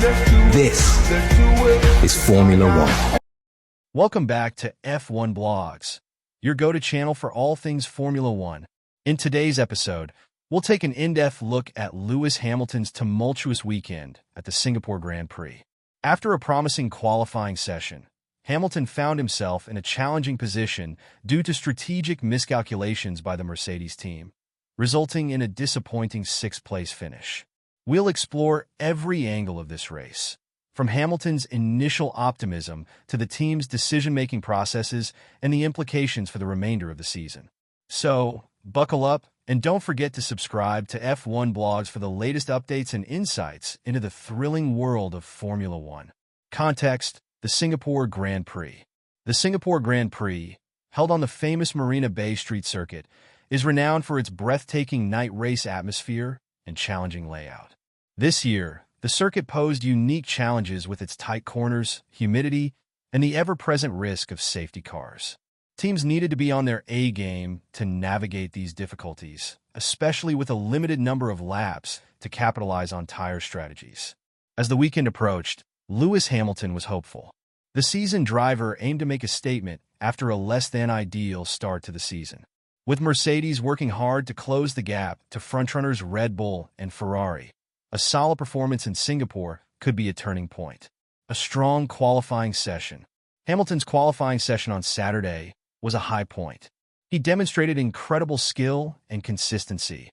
This is Formula One. Welcome back to F1 Blogs, your go-to channel for all things Formula One. In today's episode, we'll take an in-depth look at Lewis Hamilton's tumultuous weekend at the Singapore Grand Prix. After a promising qualifying session, Hamilton found himself in a challenging position due to strategic miscalculations by the Mercedes team, resulting in a disappointing sixth-place finish. We'll explore every angle of this race, from Hamilton's initial optimism to the team's decision-making processes and the implications for the remainder of the season. So, buckle up and don't forget to subscribe to F1 Blogs for the latest updates and insights into the thrilling world of Formula One. Context: the Singapore Grand Prix. The Singapore Grand Prix, held on the famous Marina Bay Street circuit, is renowned for its breathtaking night race atmosphere and challenging layout. This year, the circuit posed unique challenges with its tight corners, humidity, and the ever-present risk of safety cars. Teams needed to be on their A-game to navigate these difficulties, especially with a limited number of laps to capitalize on tire strategies. As the weekend approached, Lewis Hamilton was hopeful. The seasoned driver aimed to make a statement after a less-than-ideal start to the season, with Mercedes working hard to close the gap to frontrunners Red Bull and Ferrari. A solid performance in Singapore could be a turning point. A strong qualifying session. Hamilton's qualifying session on Saturday was a high point. He demonstrated incredible skill and consistency,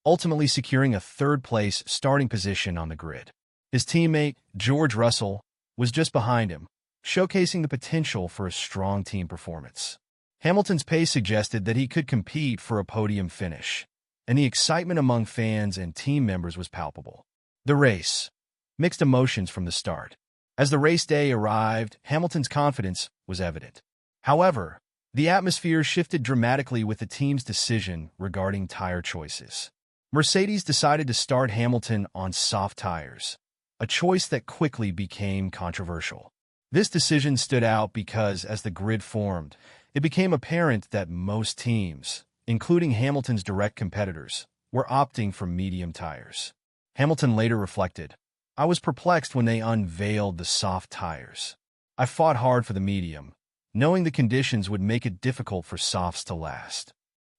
ultimately securing a third-place starting position on the grid. His teammate, George Russell, was just behind him, showcasing the potential for a strong team performance. Hamilton's pace suggested that he could compete for a podium finish, and the excitement among fans and team members was palpable. The race. Mixed emotions from the start. As the race day arrived, Hamilton's confidence was evident. However, the atmosphere shifted dramatically with the team's decision regarding tire choices. Mercedes decided to start Hamilton on soft tires, a choice that quickly became controversial. This decision stood out because, as the grid formed, it became apparent that most teams, including Hamilton's direct competitors, were opting for medium tires. Hamilton later reflected, "I was perplexed when they unveiled the soft tires. I fought hard for the medium, knowing the conditions would make it difficult for softs to last."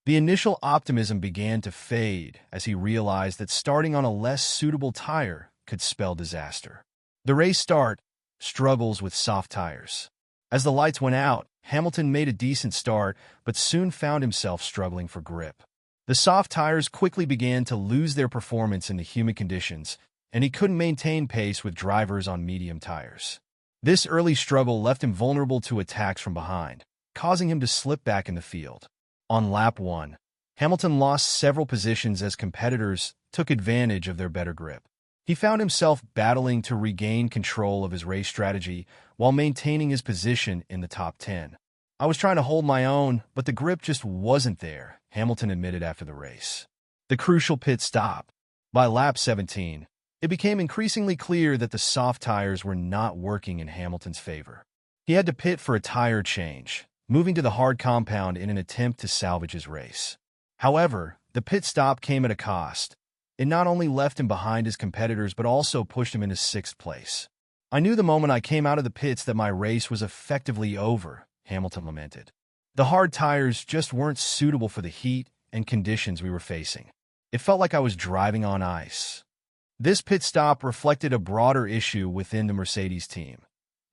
The initial optimism began to fade as he realized that starting on a less suitable tire could spell disaster. The race start, struggles with soft tires. As the lights went out, Hamilton made a decent start, but soon found himself struggling for grip. The soft tires quickly began to lose their performance in the humid conditions, and he couldn't maintain pace with drivers on medium tires. This early struggle left him vulnerable to attacks from behind, causing him to slip back in the field. On lap 1, Hamilton lost several positions as competitors took advantage of their better grip. He found himself battling to regain control of his race strategy while maintaining his position in the top 10. "I was trying to hold my own, but the grip just wasn't there," Hamilton admitted after the race. The crucial pit stop. By lap 17, it became increasingly clear that the soft tires were not working in Hamilton's favor. He had to pit for a tire change, moving to the hard compound in an attempt to salvage his race. However, the pit stop came at a cost. It not only left him behind his competitors but also pushed him into sixth place. "I knew the moment I came out of the pits that my race was effectively over," Hamilton lamented. "The hard tires just weren't suitable for the heat and conditions we were facing. It felt like I was driving on ice." This pit stop reflected a broader issue within the Mercedes team: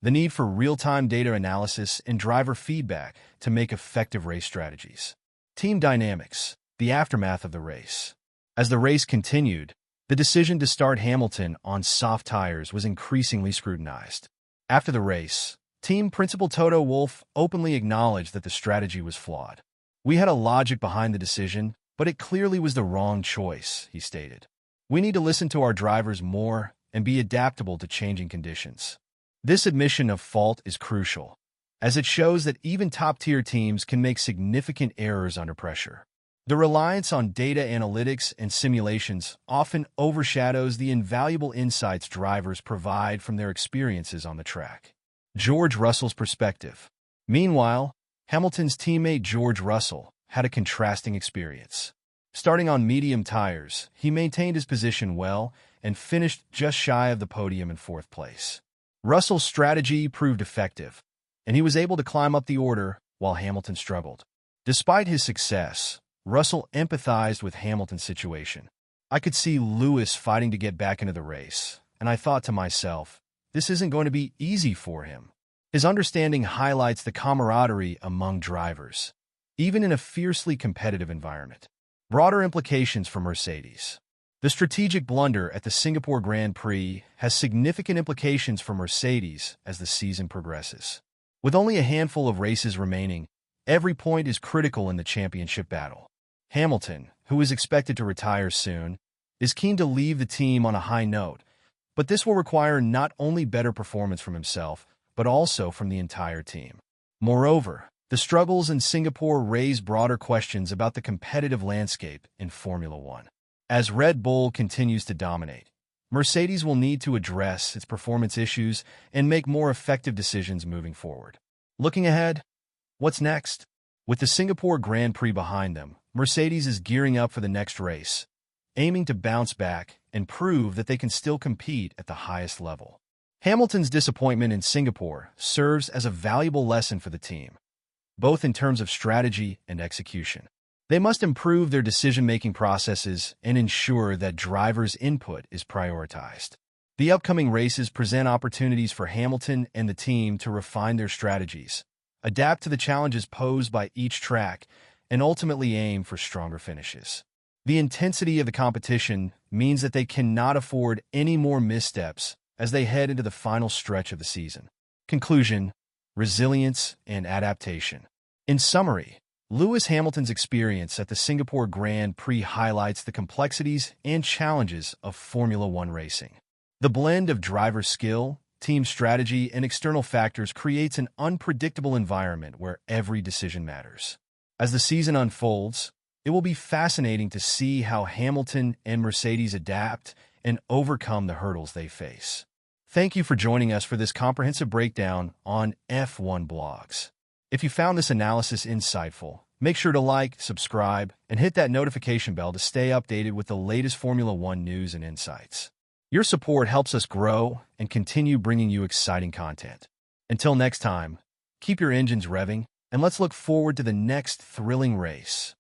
the need for real-time data analysis and driver feedback to make effective race strategies. Team dynamics, the aftermath of the race. As the race continued, the decision to start Hamilton on soft tires was increasingly scrutinized. After the race, team principal Toto Wolff openly acknowledged that the strategy was flawed. "We had a logic behind the decision, but it clearly was the wrong choice," he stated. "We need to listen to our drivers more and be adaptable to changing conditions." This admission of fault is crucial, as it shows that even top-tier teams can make significant errors under pressure. The reliance on data analytics and simulations often overshadows the invaluable insights drivers provide from their experiences on the track. George Russell's perspective. Meanwhile, Hamilton's teammate George Russell had a contrasting experience. Starting on medium tires, he maintained his position well and finished just shy of the podium in fourth place. Russell's strategy proved effective, and he was able to climb up the order while Hamilton struggled. Despite his success, Russell empathized with Hamilton's situation. I could see Lewis fighting to get back into the race, and I thought to myself, this isn't going to be easy for him. His understanding highlights the camaraderie among drivers, even in a fiercely competitive environment. Broader implications for Mercedes. The strategic blunder at the Singapore Grand Prix has significant implications for Mercedes as the season progresses. With only a handful of races remaining, every point is critical in the championship battle. Hamilton, who is expected to retire soon, is keen to leave the team on a high note, but this will require not only better performance from himself, but also from the entire team. Moreover, the struggles in Singapore raise broader questions about the competitive landscape in Formula One. As Red Bull continues to dominate, Mercedes will need to address its performance issues and make more effective decisions moving forward. Looking ahead, what's next? With the Singapore Grand Prix behind them, Mercedes is gearing up for the next race, aiming to bounce back and prove that they can still compete at the highest level. Hamilton's disappointment in Singapore serves as a valuable lesson for the team, both in terms of strategy and execution. They must improve their decision-making processes and ensure that drivers' input is prioritized. The upcoming races present opportunities for Hamilton and the team to refine their strategies, adapt to the challenges posed by each track, and ultimately aim for stronger finishes. The intensity of the competition means that they cannot afford any more missteps as they head into the final stretch of the season. Conclusion: resilience and adaptation. In summary, Lewis Hamilton's experience at the Singapore Grand Prix highlights the complexities and challenges of Formula One racing. The blend of driver skill, team strategy, and external factors creates an unpredictable environment where every decision matters. As the season unfolds, it will be fascinating to see how Hamilton and Mercedes adapt and overcome the hurdles they face. Thank you for joining us for this comprehensive breakdown on F1 Blogs. If you found this analysis insightful, make sure to like, subscribe, and hit that notification bell to stay updated with the latest Formula One news and insights. Your support helps us grow and continue bringing you exciting content. Until next time, keep your engines revving, and let's look forward to the next thrilling race.